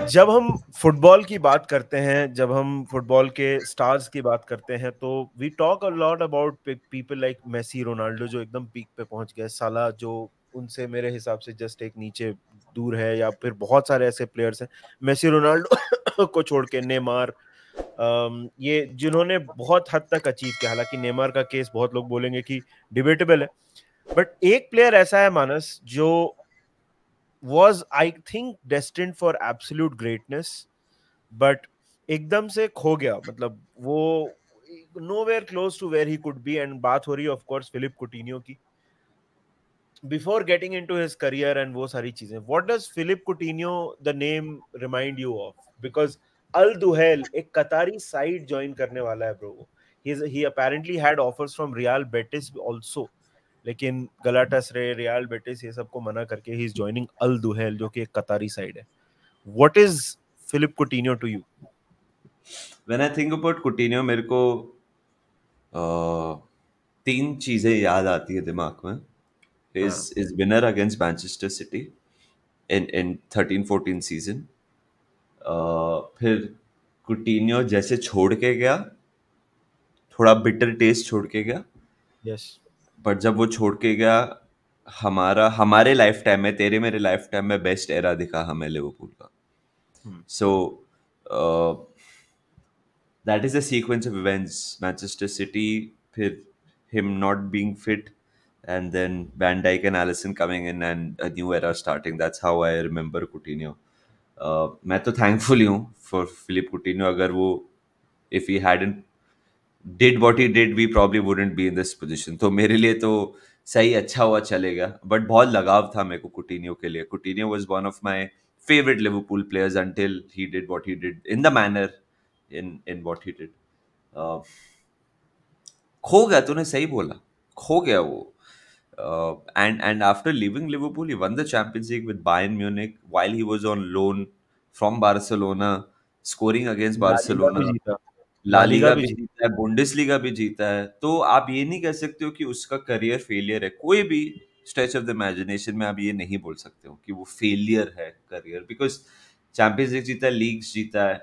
जब हम फुटबॉल की बात करते हैं, जब हम फुटबॉल के स्टार्स की बात करते हैं, तो we talk a lot about people like Messi, Ronaldo, जो एकदम पीक पे पहुंच गए। साला जो उनसे मेरे हिसाब से जस्ट एक नीचे दूर है, या फिर बहुत सारे ऐसे प्लेयर्स हैं मेसी रोनाल्डो को छोड़ के, नेमार, ये जिन्होंने बहुत हद तक अचीव किया। हालांकि नेमार का केस बहुत लोग बोलेंगे कि डिबेटेबल है, बट एक प्लेयर ऐसा है मानस जो was I think destined for absolute greatness, but एकदम से खो गया। मतलब वो nowhere close to where he could be, and बात हो रही है ऑफ कोर्स फिलिप कुटिन्यो की। Before getting into his career and वो सारी चीजें, what does Philip Coutinho the name remind you of? Because Al Duhail एक कतारी साइड ज्वाइन करने वाला है bro. He apparently had offers from Real Betis also, लेकिन गलाटासरे, real Betis, ये सबको मना करके ही इज जॉइनिंग अल दुहैल, जो कि एक कतारी साइड है। What is Philippe Coutinho to you? When I think about Coutinho, मेरे को तीन चीजें याद आती है दिमाग में. His winner against Manchester City in 13-14 season. फिर कुटिन्यो जैसे छोड़ के गया, थोड़ा बिटर टेस्ट छोड़ के गया. यस। बट जब वो छोड़ के गया, हमारे लाइफ टाइम में, तेरे मेरे लाइफ टाइम में बेस्ट एरा दिखा हमें लिवरपूल का. सो that is a sequence of events. Manchester City, फिर him not being fit, and then Van Dijk and Alisson coming in and a new era starting. That's how I remember Coutinho. मैं तो thankful हूँ for Philip Coutinho. अगर वो, if he hadn't did what he did, we probably wouldn't be in this position. तो मेरे लिए तो सही, अच्छा हुआ चलेगा. बट बहुत लगाव था मेरे को कुटिन्यो के लिए. कुटिन्यो was one of my favorite Liverpool players until he did what he did in the manner in what he did. खो गया, तूने सही बोला, खो गया वो. And after leaving Liverpool, he won the Champions League with Bayern Munich while he was on loan from Barcelona, scoring against La Liga भी Barcelona. जीता, ला ला लीगा लीगा भी भी जीता। जीता है, बुंडेसलीगा भी जीता है. तो आप ये नहीं कह सकते हो कि उसका करियर फेलियर है. कोई भी स्ट्रेच ऑफ द इमेजिनेशन में आप ये नहीं बोल सकते हो कि वो फेलियर है करियर, बिकॉज चैंपियंस लीग जीता है, लीग्स जीता है.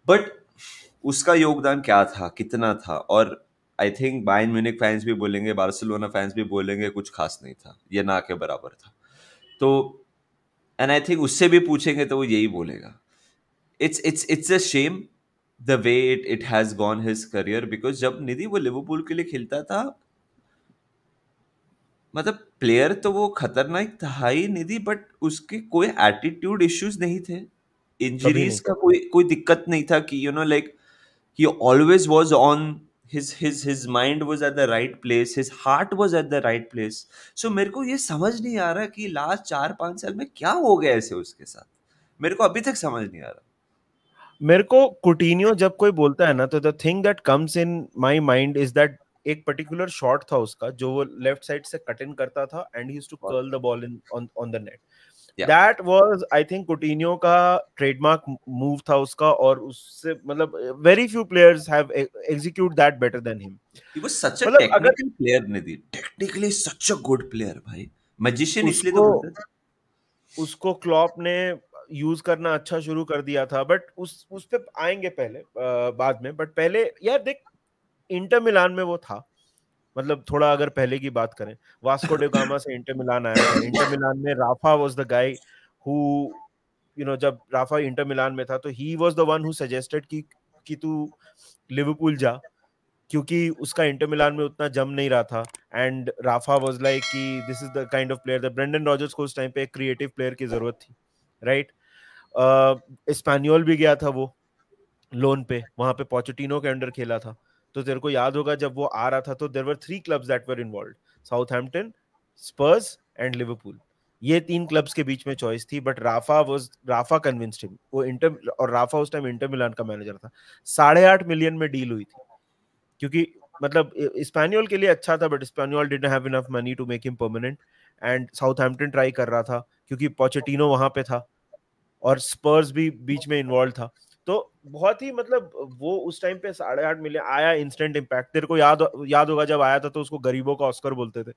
बट उसका योगदान क्या था, कितना था? और I think Bayern Munich fans भी बोलेंगे, बार्सिलोना फैंस भी बोलेंगे, कुछ खास नहीं था, ये ना के बराबर था. तो एंड आई थिंक उससे भी पूछेंगे तो वो यही बोलेगा. it's a shame the way it has gone his career, because जब निधि वो लिवरपूल के लिए खेलता था, मतलब प्लेयर तो वो खतरनाक था ही निधि, बट उसके कोई एटीट्यूड इश्यूज नहीं थे, कभी इंजरीज नहीं। का कोई कोई दिक्कत नहीं था कि like he always was on, his mind was at the right place, his heart was at the right place. So मेरे को ये समझ नहीं आ रहा कि लास्ट 4-5 साल में क्या हो गया ऐसे उसके साथ. मेरे को अभी तक समझ नहीं आ रहा. मेरे को कुटिन्यो जब कोई बोलता है ना, तो the thing that comes in my mind is that एक पर्टिकुलर शॉट था उसका, जो वो लेफ्ट साइड से कट इन करता था and he used to curl the ball in on the net. Yeah. That was I think Coutinho का trademark move था उसका, और उससे मतलब very few players have execute that better than him. He was such a मतलब अगर technical player, Nidhi. Technically such a good player, भाई. Magician इसलिए तो उसको बोलते थे. उसको क्लॉप ने यूज करना अच्छा शुरू कर दिया था, बट उस पे आएंगे पहले, बाद में। बट पहले यार देख, इंटर मिलान में वो था, मतलब थोड़ा अगर पहले की बात करें, वास्को डे गामा से इंटर मिलान आया था। इंटर मिलान में Rafa was the guy who, जब राफा इंटर मिलान में था, तो he was the one who suggested कि तू लिवरपूल जा, क्योंकि उसका इंटर मिलान में उतना जम नहीं रहा था। एंड राफा वाज लाइक कि this is the kind of player that Brendon Rogers को उस टाइम पे एक क्रिएटिव प्लेयर की जरूरत थी, राइट? स्पेनियोल भी गया था वो लोन पे, वहां पे पोचेटिनो के अंडर खेला था। तो तेरे को याद होगा जब वो आ रहा था, तो there were 3 clubs that were involved, Southampton, Spurs and Liverpool. ये 3 क्लब्स के बीच में चॉइस थी, बट राफा कन्विंस्ड हिम। वो इंटर, और राफा उस टाइम इंटर मिलान का मैनेजर था। 8.5 मिलियन में डील हुई थी, क्योंकि मतलब स्पेनियोल के लिए अच्छा था, but Espanyol didn't have enough money to make him permanent. And Southampton try कर रहा था, क्योंकि पोचेटिनो वहां पे था, और स्पर्स भी बीच में इन्वॉल्व था। तो बहुत ही मतलब वो उस टाइम पे 8.5 मिलियन आया, इंस्टेंट इम्पैक्ट। तेरे को याद याद होगा जब आया था, तो उसको गरीबों का ऑस्कर बोलते थे।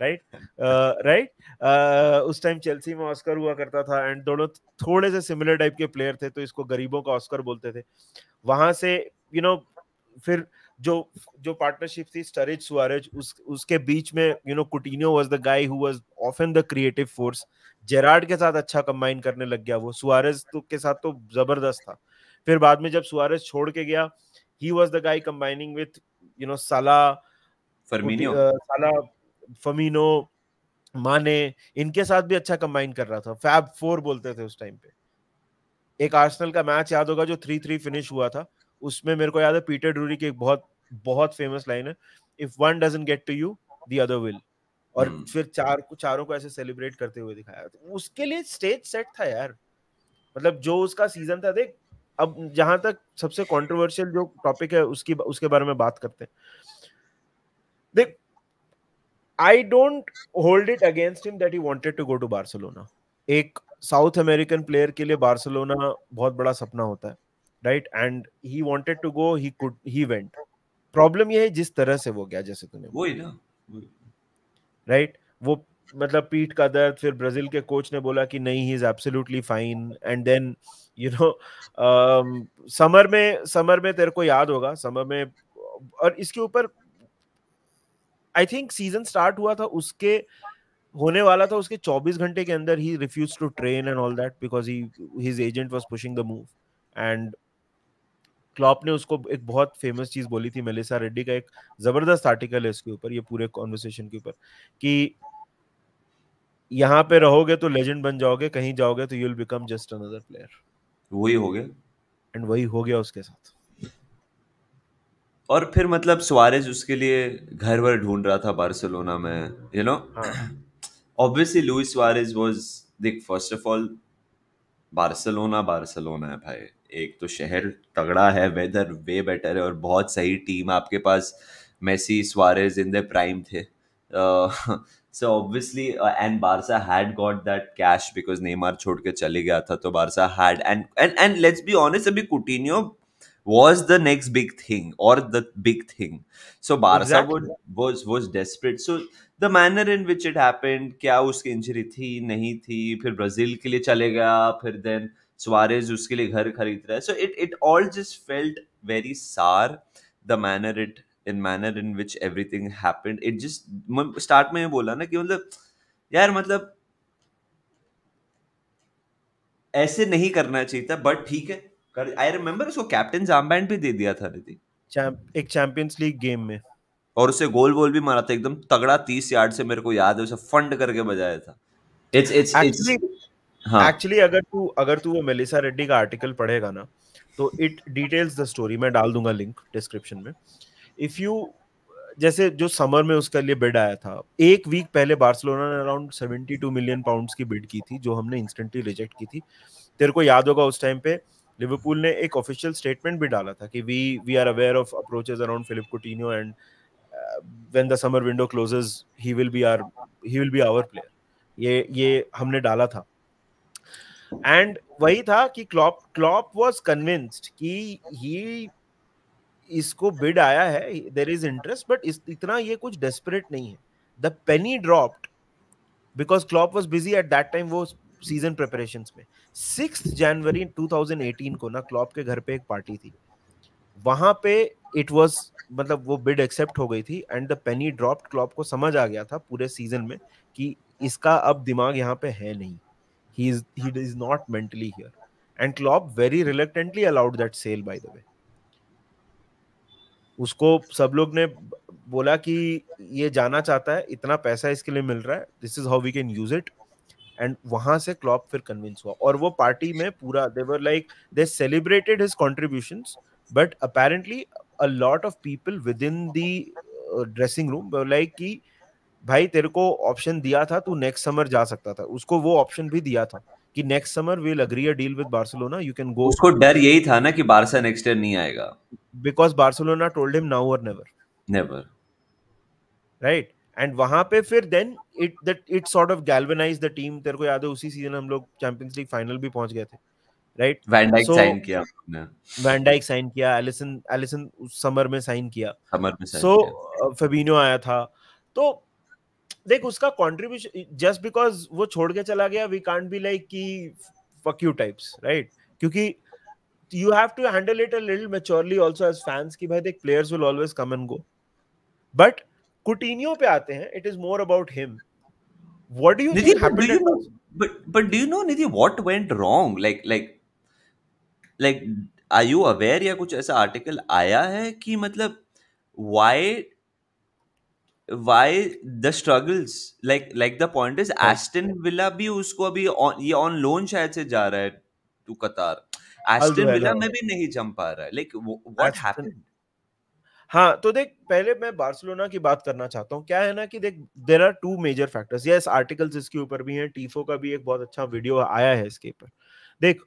Right right. उस टाइम चेल्सी में ऑस्कर हुआ करता था एंड दोनों थोड़े से सिमिलर टाइप के प्लेयर थे, तो इसको गरीबों का ऑस्कर बोलते थे। वहां से यू नो फिर जो जो पार्टनरशिप थी स्टरिज सुआरेज, उसके बीच में Coutinho was the guy who was often the creative force. Gerrard के साथ अच्छा कंबाइन करने लग गया वो, सुआरेज तो के साथ तो जबरदस्त था। फिर बाद में जब सुआरेज छोड़ के गया, ही was the guy combining with साला, फर्मिनियो। साला, फमीनो, माने, इनके साथ भी अच्छा कंबाइन कर रहा था। फैब फोर बोलते थे उस टाइम पे। एक आर्सेनल का मैच याद होगा जो 3-3 फिनिश हुआ था, उसमें मेरे को याद है पीटर ड्रूरी की एक बहुत बहुत फेमस लाइन है, if one doesn't get to you the other will. और फिर चारों को ऐसे सेलिब्रेट करते हुए दिखाया, तो उसके लिए स्टेज सेट था यार। मतलब जो उसका सीजन था, देख अब जहां तक सबसे कंट्रोवर्शियल जो टॉपिक है उसके बारे में बात करते हैं। देख, I don't hold it against him that he wanted to go to Barcelona. एक साउथ अमेरिकन प्लेयर के लिए बार्सिलोना बहुत बड़ा सपना होता है, right? And he wanted to go, he went. Problem ये है जिस तरह से वो गया, जैसे तूने वही बोला, ना। राइट? वो मतलब पीठ का दर्द, फिर ब्राजील के कोच ने बोला कि नहीं, he is absolutely fine, and then you know summer में तेरे को याद होगा, समर में, और इसके ऊपर आई थिंक सीजन स्टार्ट हुआ था, उसके होने वाला था उसके 24 घंटे के अंदर ही refuse to train and all that because he his agent was pushing the move. And Klopp ने उसको एक बहुत फेमस चीज बोली थी, मेलिसा रेड्डी का एक जबरदस्त आर्टिकल है इसके ऊपर, ये पूरे कॉन्वर्सेशन के ऊपर, कि यहाँ पे रहोगे तो लेजेंड बन जाओगे, कहीं जाओगे तो you will become just another player. वही हो गया। एंड वही हो गया उसके साथ। और फिर मतलब सुआरेज उसके लिए घर वर ढूंढ रहा था बार्सिलोना में, यू नो। हाँ, ऑब्वियसली लुइस सुआरेज वाज, देख first of all Barcelona Barcelona है भाई। एक तो शहर तगड़ा है, वेदर वे बेटर है, और बहुत सही टीम आपके पास। Messi Suarez in the prime थे। So obviously and Barca had got that cash because Neymar छोड़ के चले गया था, तो Barca had and let's be honest, अभी Coutinho was the next big thing or the big thing. So Barca exactly. was desperate. So the manner in which it happened, क्या उसकी injury थी नहीं थी, फिर ब्राजील के लिए चले गया, फिर देन सुआरेज उसके लिए घर खरीद रहा है, so it all just felt very sour. The manner in which everything happened, it just start में बोला ना कि मतलब यार मतलब ऐसे नहीं करना चाहिए था, बट ठीक है। आई रिमेम्बर उसको कैप्टन आर्मबैंड भी दे दिया था ऋतिक, एक चैंपियंस लीग गेम में। और उसे गोल वोल भी मारा था एकदम तगड़ा, 30 यार्ड से, मेरे को याद है उसे फंड करके बजाया था। इट्स एक्चुअली हाँ। एक्चुअली अगर तू वो मेलिसा रेड्डी का आर्टिकल पढ़ेगा ना, तो इट डिटेल्स द स्टोरी। मैं डाल दूंगा लिंक डिस्क्रिप्शन में। इफ यू, जैसे जो समर में उसके लिए बिड आया था, एक वीक पहले बार्सिलोना ने अराउंड 72 मिलियन पाउंड्स की बिड की थी, जो हमने इंस्टेंटली रिजेक्ट की थी। तेरे को याद होगा उस टाइम पे लिवरपूल ने एक ऑफिशियल स्टेटमेंट भी डाला था कि we are aware of approaches around Philippe Coutinho, and when the summer window closes he will be our player. ये हमने डाला था। एंड वही था कि क्लॉप वाज कन्विंस्ड कि ही, इसको बिड आया है, देयर इज इंटरेस्ट, बट इतना ये कुछ डेस्परेट नहीं है। The Penney dropped because Klopp was busy at that time, वो सीजन प्रिपरेशंस में। 6 जनवरी 2018 को ना क्लॉप के घर पे एक पार्टी थी, वहां पे इट वाज, मतलब वो बिड एक्सेप्ट हो गई थी, and the Penney dropped. Klopp को समझ आ गया था पूरे सीजन में कि इसका अब दिमाग यहाँ पे है नहीं, he is not mentally here, and Klopp very reluctantly allowed that sale, by the way. उसको सब लोग ने बोला कि ये जाना चाहता है, इतना पैसा इसके लिए मिल रहा है, this is how we can use it. And वहां से क्लॉप फिर कन्विंस हुआ, और वो पार्टी में पूरा they were like they celebrated his contributions, but apparently a lot of people within the dressing room were like कि भाई तेरे को ऑप्शन दिया था, तू नेक्स्ट समर जा सकता था। उसको वो ऑप्शन भी दिया था कि next summer we will agree a deal with Barcelona, you can go, उसको डर यही था ना कि बारसा नेक्स्ट ईयर नहीं आएगा। Because Barcelona told him now or never, never. Right? And वहां पे फिर then it sort of galvanise the team. तेरे को याद है उसी सीजन हम लोग चैंपियंस लीग फाइनल भी पहुंच गए थे, right? Van Dijk so sign किया हमने, वैन डाइक साइन किया, एलिसन समर में साइन किया, समर में साइन सो किया। फेबिन्यो आया था। तो देख उसका कंट्रीब्यूशन, जस्ट बिकॉज वो छोड़ के चला गया वी कांट बी लाइक कि फक यू टाइप्स, राइट? क्योंकि you have to handle it a little maturely also as fans कि भाई देख players will always come and go. But Coutinho पे आते हैं, it is more about him. What do you Nidhi, think but do happened you at know? Barcelona? But do you know, Nidhi, what went wrong? Like, are you aware या कुछ ऐसा article आया है कि मतलब why the struggles, like the point is हाँ, Aston Villa भी उसको अभी ये on loan शायद से जा रहा है टू कतार. Aston Alderweireld, Villa हाँ, में भी नहीं जम पा रहा है. Like what Aston, happened? हाँ तो देख पहले मैं बार्सिलोना की बात करना चाहता हूँ. क्या है ना कि देख there are two major factors. Yes articles इसके ऊपर भी हैं, टीफो का भी एक बहुत अच्छा वीडियो आया है इसके ऊपर. देख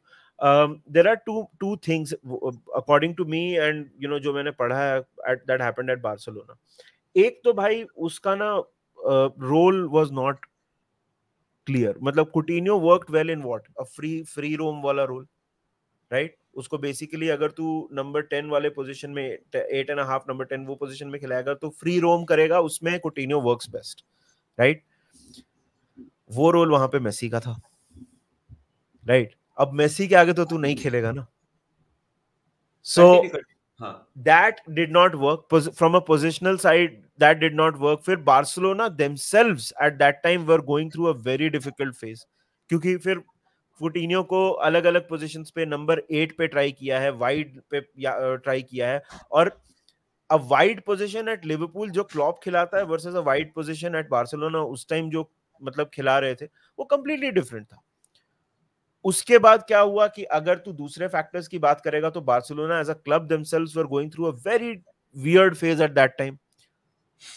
there are two things according to me and you know जो मैंने पढ़ा है at that happened at Barcelona. एक तो भाई उसका ना रोल वाज नॉट क्लियर. मतलब Coutinho worked well in what a free roam वाला रोल, राइट? उसको बेसिकली अगर तू नंबर 10 वाले पोजीशन में 8.5 नंबर 10 वो पोजीशन में खिलाएगा तो फ्री रोम करेगा, उसमें कुटिन्यो वर्क्स बेस्ट, राइट? वो रोल वहां पे मेसी का था, राइट? अब मेसी के आगे तो तू नहीं खेलेगा ना. सो Continue, continue. हाँ. that did not work from a positional side. That did not work. फिर Barcelona themselves at that time were going through a very difficult phase, क्योंकि फिर फुटीनियो को अलग अलग पोजीशंस पे नंबर 8 पे ट्राई किया है, वाइड पे ट्राई किया है. और a wide position at Liverpool जो क्लॉप खिलाता है versus a wide position at Barcelona उस टाइम जो मतलब खिला रहे थे वो कंप्लीटली डिफरेंट था. उसके बाद क्या हुआ कि अगर तू दूसरे फैक्टर्स की बात करेगा तो Barcelona as a club themselves were going through a very weird phase at that time.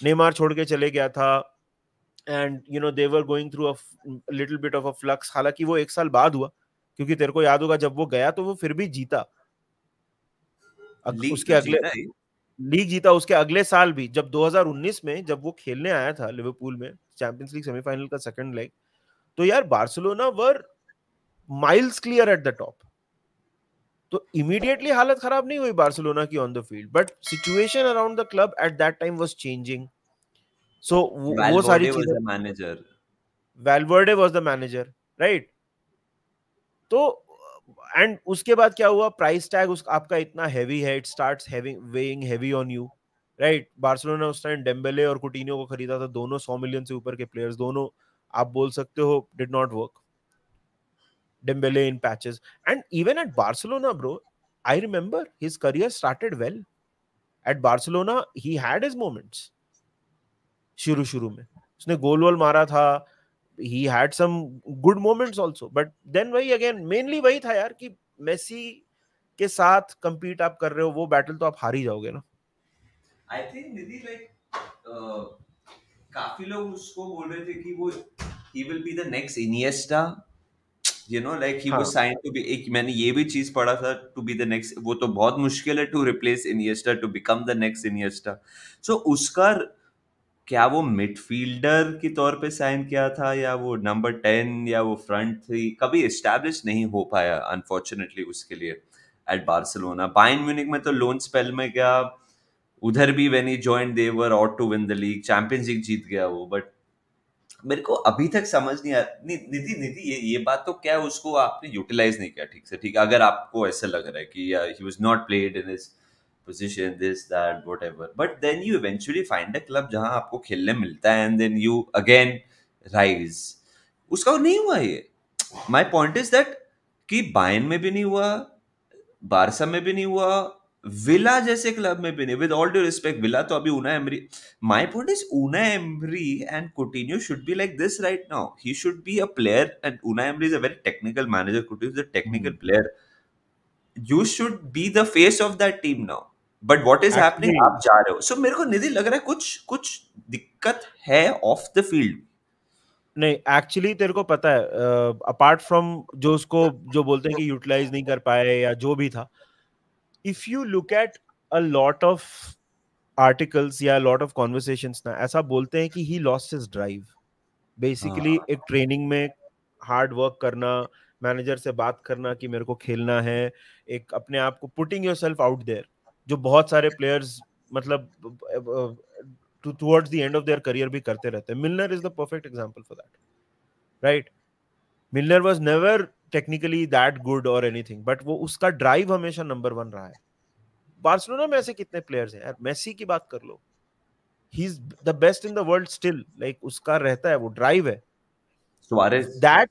Neymar छोड़ के चले गया था and you know they were going through a little bit of a flux. हालांकि वो एक साल बाद हुआ, क्योंकि तेरे को याद होगा जब वो गया तो वो फिर भी जीता. लीग उसके तो अगले जीता ही. लीग जीता. उसके अगले साल भी जब 2019 में जब वो खेलने आया था लिवरपूल में चैंपियंस लीग सेमीफाइनल का सेकंड लेग, तो यार Barcelona were miles clear at the top. तो इमीडिएटली हालत खराब नहीं हुई बार्सिलोना की on the field, but situation around the club at that time was changing. So वो सारी Valverde was चीजें. the manager. Valverde was the manager, right? तो एंड उसके बाद क्या हुआ, प्राइस टैग उस आपका इतना हैवी है, it starts having weighing heavy on you, right? Barcelona उस टाइम डेम्बेले और कुटिन्यो को खरीदा था, दोनों 100 मिलियन से ऊपर के प्लेयर्स, दोनों आप बोल सकते हो did not work. Dembele in patches. And even at Barcelona, bro, I remember his career started well. At Barcelona, he had his moments. शुरू में उसने गोल वोल मारा था. He had some good moments also. But then वही again, mainly वही था यार कि मेसी के साथ compete आप कर रहे हो, वो बैटल तो आप हार ही जाओगे ना. I think निधि काफी लोग उसको बोल रहे थे कि वो he will be the next Iniesta. He हाँ, was signed to be, एक मैंने ये भी चीज पढ़ा था, to be the next. वो तो बहुत मुश्किल है to replace Iniesta, to become the next Iniesta. So उसका क्या वो मिडफील्डर के तौर पे साइन किया था या वो नंबर 10 या वो फ्रंट थ्री कभी एस्टैब्लिश नहीं हो पाया अनफॉर्चुनेटली उसके लिए एट बार्सिलोना. बायर्न म्यूनिख में तो लोन स्पेल में गया, उधर भी when he joined they were out to win the league, Champions League जीत गया वो. बट मेरे को अभी तक समझ नहीं आया निधि निधि ये बात तो क्या है, उसको आपने यूटिलाइज नहीं किया ठीक से. ठीक है, अगर आपको ऐसा लग रहा है कि he was not played in his position, this, that, whatever. But then you eventually find a club जहां आपको खेलने मिलता है and then you again rise. उसका नहीं हुआ ये. My point is that कि बायर्न में भी नहीं हुआ, बारसा में भी नहीं हुआ, विला जैसे क्लब में भी नहीं. With all due respect, villa तो अभी Unai emery. My point is Unai emery and कुटिन्यो should be like this right now. He should be a player and Unai emery is a very technical manager. कुटिन्यो is a technical player. You should be the face of that team now. But what is happening? Actually आप जा रहे हो. So मेरे को निधि लग रहा है कुछ कुछ दिक्कत है ऑफ द फील्ड. नहीं, एक्चुअली तेरे को पता है अपार्ट फ्रॉम जो उसको जो बोलते हैं कि यूटिलाइज नहीं कर पाए या जो भी था, if you look at a lot of articles या लॉट ऑफ कॉन्वर्सेशंस ना, ऐसा बोलते हैं कि he lost his drive. Basically हाँ. एक ट्रेनिंग में हार्ड वर्क करना, मैनेजर से बात करना कि मेरे को खेलना है, एक अपने आप को पुटिंग योरसेल्फ आउट देयर, जो बहुत सारे प्लेयर्स मतलब towards the end of their career भी करते रहते हैं. Milner is the perfect example for that, right? Milner was never technically that good or anything, but वो उसका ड्राइव हमेशा नंबर 1 रहा है. बार्सिलोना में ऐसे कितने प्लेयर्स हैं यार, मेसी की बात कर लो, he is the best in the world still, like उसका रहता है, वो ड्राइव है. सुआरेज दैट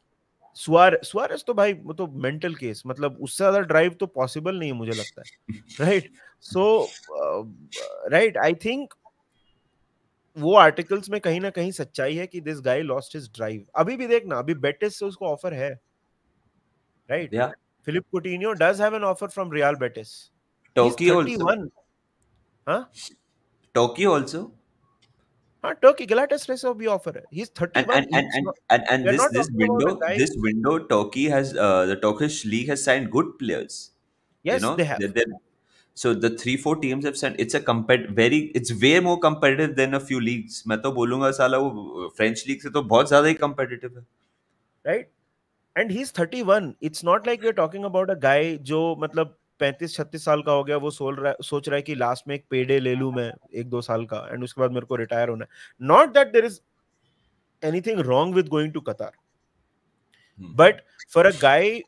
सुआरेज तो भाई वो तो मेंटल केस, मतलब उससे ज्यादा ड्राइव तो पॉसिबल नहीं है मुझे लगता है, right? So right, I think वो आर्टिकल्स में कहीं ना कहीं सच्चाई है कि this guy lost his drive. अभी भी देखना, अभी बेटिस से उसको ऑफर है, राइट? या Philippe Coutinho does have an offer from Real Betis. He is Turkey also 31. हाँ टर्की आल्सो हाँ, टर्की गैलाटासराय से भी ऑफर है. He is and 31. and and He's and not, and, and we are this not this talking about window a guy. this window Turkey has the Turkish league has signed good players, you Yes, know. they have. So the 3-4 teams have signed. It's a it's way more competitive than a few leagues. मैं तो बोलूंगा साला वो French league से तो बहुत ज्यादा ही competitive है. Right? And he's 31. It's not like we're talking about a guy जो मतलब 35-36 साल का हो गया, वो सोच रहा है कि लास्ट में एक पेडे ले लूं मैं 1-2 साल का, एंड उसके बाद मेरे को रिटायर होना है. Not that there is anything wrong with going to Qatar, but for a guy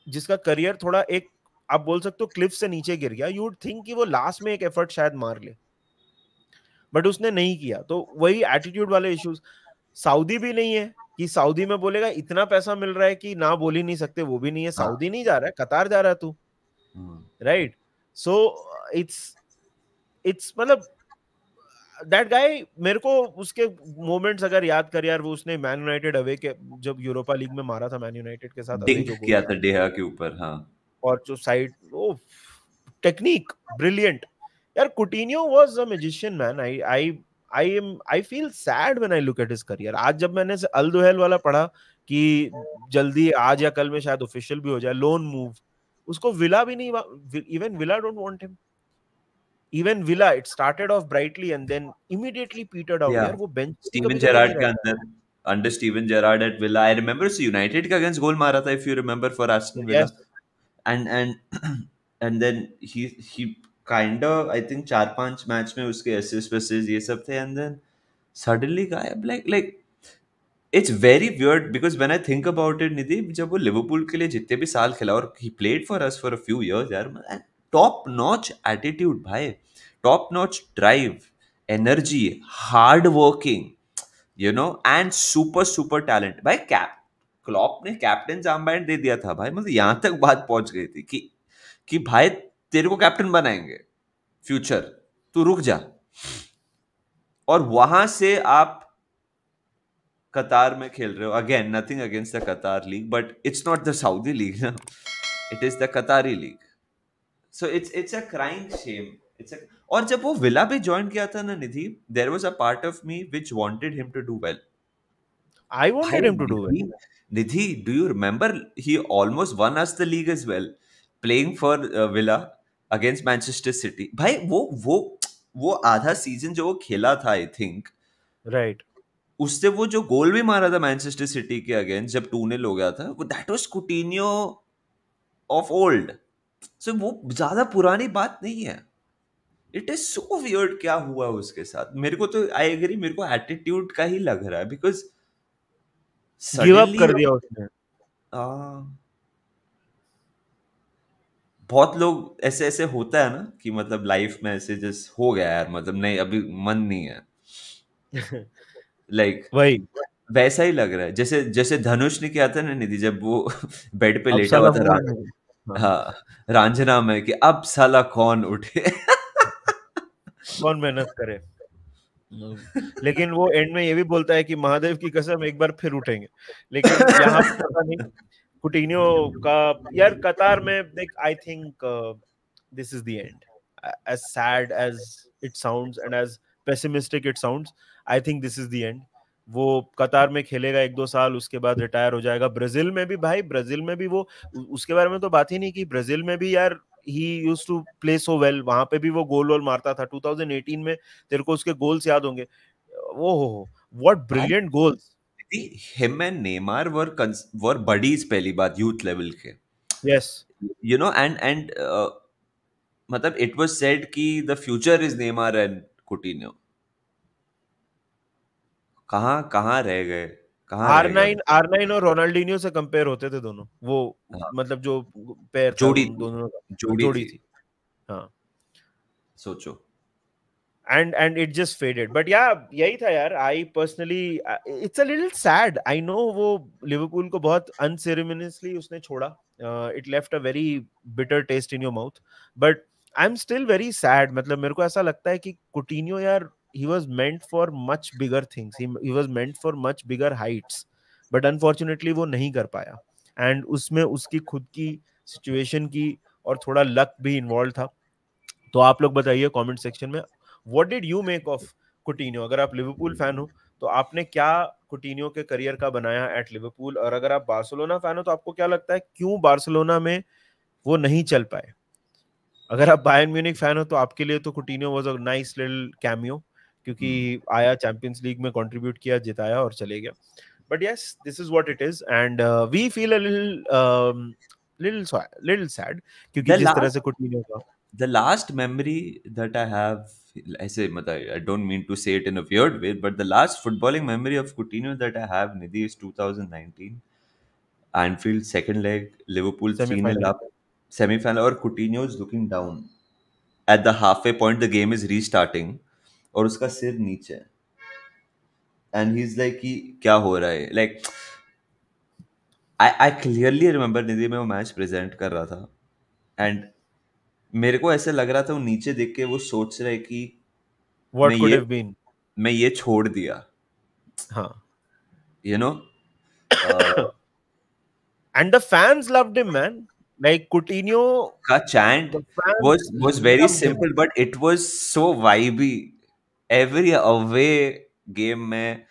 जिसका करियर थोड़ा एक, आप बोल सकते हो क्लिफ से नीचे गिर गया, यू वुड थिंक कि वो लास्ट में एक एफर्ट शायद मार ले, बट उसने नहीं किया. तो वही एटीट्यूड वाले इश्यूज. सऊदी भी नहीं है कि सऊदी में बोलेगा इतना पैसा मिल रहा है कि ना बोल ही नहीं सकते, वो भी नहीं है. सऊदी नहीं जा रहा है, कतार जा रहा है तू, राइट? सो इट्स मतलब दैट गाय, मेरे को उसके मोमेंट्स अगर याद कर यार, वो उसने मैन यूनाइटेड अवे के जब यूरोपा लीग में मारा था मैन यूनाइटेड के साथ अवे डिंक जो गोल किया था डेहा के ऊपर. हाँ और जो साइड, ओ टेक्निक ब्रिलियंट यार. कुटिन्यो was a magician man. I feel sad when I look at his career. आज जब मैंने से अल दुहैल वाला पढ़ा कि जल्दी आज या कल में शायद ऑफिशियल भी हो जाए लोन मूव, उसको विला भी नहीं, even Villa don't want him. Even Villa, it started off brightly and then immediately petered out. या यार वो बेंच पे स्टीवन कभी जगह जेरार्ड नहीं के रहता. अंदर under Steven Gerrard at Villa. I remember उस यूनाइटेड का अगेंस्ट गोल मारा था, if you remember, for Aston Villa. Yes, and then he kind of, I think 4-5 match में उसके असिस्ट वसिस्ट ये सब थे, and then suddenly गायब. like it's very weird because when I think about it, निधि, जब वो लिवरपूल के लिए जितने भी साल खेला और he played for us for a few years यार, टॉप नॉच एटीट्यूड भाई, top notch drive, energy, hard working, you know, and super super talent भाई. क्लॉप ने कैप्टन आर्मबैंड दे दिया था भाई, मतलब यहां तक बात पहुंच गई थी कि भाई तेरे को कैप्टन बनाएंगे फ्यूचर, तू रुक जा. और वहां से आप कतार में खेल रहे हो. Again nothing against the Qatar league, but it's not the Saudi league ना, it is the Qatari league. So it's a crying shame. और जब वो विला भी ज्वाइन किया था ना Nidhi, there was a part of me which wanted him to do well. I wanted him to do it. Nidhi, do you remember he almost won us the league as well, playing for Villa against Manchester City. भाई वो आधा season जो वो खेला था, I think, Right. उससे वो जो गोल भी मारा था मैनचेस्टर सिटी के अगेंस्ट जब 2-0 हो गया था, वो that was Coutinho of old. So वो ज्यादा पुरानी बात नहीं है. इट इज सो वियर्ड क्या हुआ उसके साथ. मेरे को तो, आई एग्री, मेरे को एटीट्यूड का ही लग रहा है, बिकॉज गिव अप सडनली कर दिया उसने. बहुत लोग ऐसे ऐसे होता है ना कि मतलब लाइफ में ऐसे जस्ट हो गया यार, मतलब नहीं अभी मन नहीं है. लाइक वही, वैसा ही लग रहा है जैसे जैसे धनुष ने किया था ना निधि, जब वो बेड पे अब लेटा साला हुआ था मूड नहीं. हाँ. हाँ, रांझना में, कि अब साला कौन उठे. कौन मेहनत करे. लेकिन वो एंड में ये भी बोलता है कि महादेव की कसम एक बार फिर उठेंगे. लेकिन यहाँ पे पता नहीं कुटिन्यो का. यार कतार में देख, I think this is the end. as sad as it sounds and as pessimistic it sounds, I think this is the end. वो कतार में खेलेगा 1-2 साल, उसके बाद रिटायर हो जाएगा. ब्राजील में भी भाई, ब्राजील में भी वो, उसके बारे में तो बात ही नहीं की. ब्राजील में भी यार he used to play so well. वहां पे भी वो गोल वोल मारता था. 2018 में तेरे को उसके गोल्स याद होंगे. वो हो what brilliant goals. Him and Neymar were buddies पहली बात यूथ लेवल के. Yes. You know, and मतलब it was said कि the future is Neymar and Coutinho. कहाँ कहाँ रह गए, कहाँ रह गया? R9 और रोनाल्डिनियो से कंपेयर होते थे दोनों वो, हाँ, मतलब जो पेयर था जोड़ी उन थी, दोनों का, जोड़ी जोड़ी थी, थी। हाँ, सोचो। and it just faded, but yeah, यही था यार। I personally, it's a little sad, I know, वो लिवरपूल को बहुत unceremoniously उसने छोड़ा। It left a very bitter taste in your mouth, but I'm still very sad। मतलब मेरे को ऐसा लगता है कि कुटिन्यो यार, he was meant for much bigger things, he was meant for much bigger heights, but unfortunately वो नहीं कर पाया। and उसमें उसकी खुद की सिचुएशन की और थोड़ा लक भी इन्वॉल्व था। तो आप लोग बताइए कमेंट सेक्शन में, what did you make of कुटिन्यो? अगर आप लिवरपूल फैन हो तो आपने क्या कुटिन्यो के करियर का बनाया एट लिवरपूल, और अगर आप बार्सिलोना फैन हो तो आपको क्या लगता है क्यों बार्सिलोना में वो नहीं चल पाए? अगर आप बायर्न म्यूनिख फैन हो तो आपके लिए तो कुटिन्यो was a nice little cameo, क्योंकि आया, चैंपियंस लीग में कंट्रीब्यूट किया, जिताया और चले गया। But yes, this is what it is, and we feel a little sad, क्योंकि The जिस तरह last से कुटिन्यो का the last memory that I have, I don't mean to say it in a weird way, but the last footballing memory of Coutinho that I have, Nidhi, is 2019 Anfield second leg, Liverpool 3-0 semifinal. up, semi-final, or Coutinho is looking down at the halfway point. The game is restarting, और उसका सिर नीचे है, and he's like कि क्या हो रहा है, like I clearly remember, निधि, मैं वो मैच प्रेजेंट कर रहा था, एंड मेरे को ऐसे लग रहा था वो नीचे देख के वो सोच रहे कि मैं व्हाट कुड ये हैव बीन। मैं ये छोड़ दिया, हाँ। You know. And the fans loved him, man. Like Coutinho, का chant the fans was very loved him. simple, but it was so vibey. Every away game में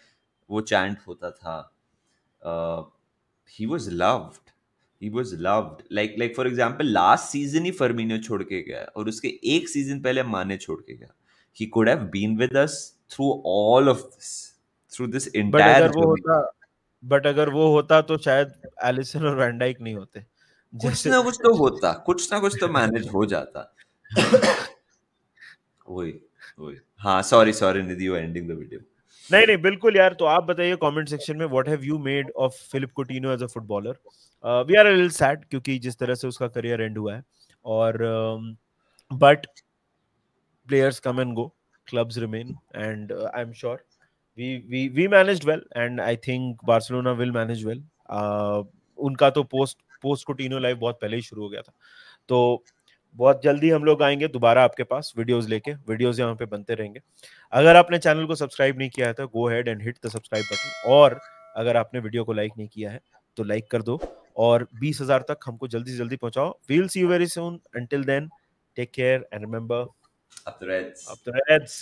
वो चैंट होता था। He was loved. He was loved. Like for example, last season ही फर्मिनियो छोड़ के गया, और उसके एक सीजन पहले माने छोड़ के गया। He could have been with us through all of this, through this But entire अगर वो journey. होता बट अगर वो होता तो शायद एलिसन और वैन डाइक नहीं होते कुछ जैसे। ना कुछ तो होता, कुछ ना कुछ तो मैनेज हो जाता। वही वही। हाँ, sorry sorry Nidhi, you ending the video. नहीं नहीं, बिल्कुल यार। तो आप बताइए कमेंट सेक्शन में, what have you made of Philippe Coutinho as a footballer? We are a little sad, क्योंकि जिस तरह से उसका करियर एंड हुआ है, और but players come and go, clubs remain, and I'm sure we managed well, and I think Barcelona will manage well. उनका तो पोस्ट Coutinho लाइफ बहुत पहले ही शुरू हो गया था। तो बहुत जल्दी हम लोग आएंगे दोबारा आपके पास वीडियोस लेके। वीडियोस यहाँ पे बनते रहेंगे। अगर आपने चैनल को सब्सक्राइब नहीं किया है तो go ahead and hit the subscribe button, और अगर आपने वीडियो को लाइक नहीं किया है तो लाइक कर दो, और 20,000 तक हमको जल्दी से जल्दी पहुंचाओ। We'll see you very soon, until then take care and remember, Up the Reds. up the Reds.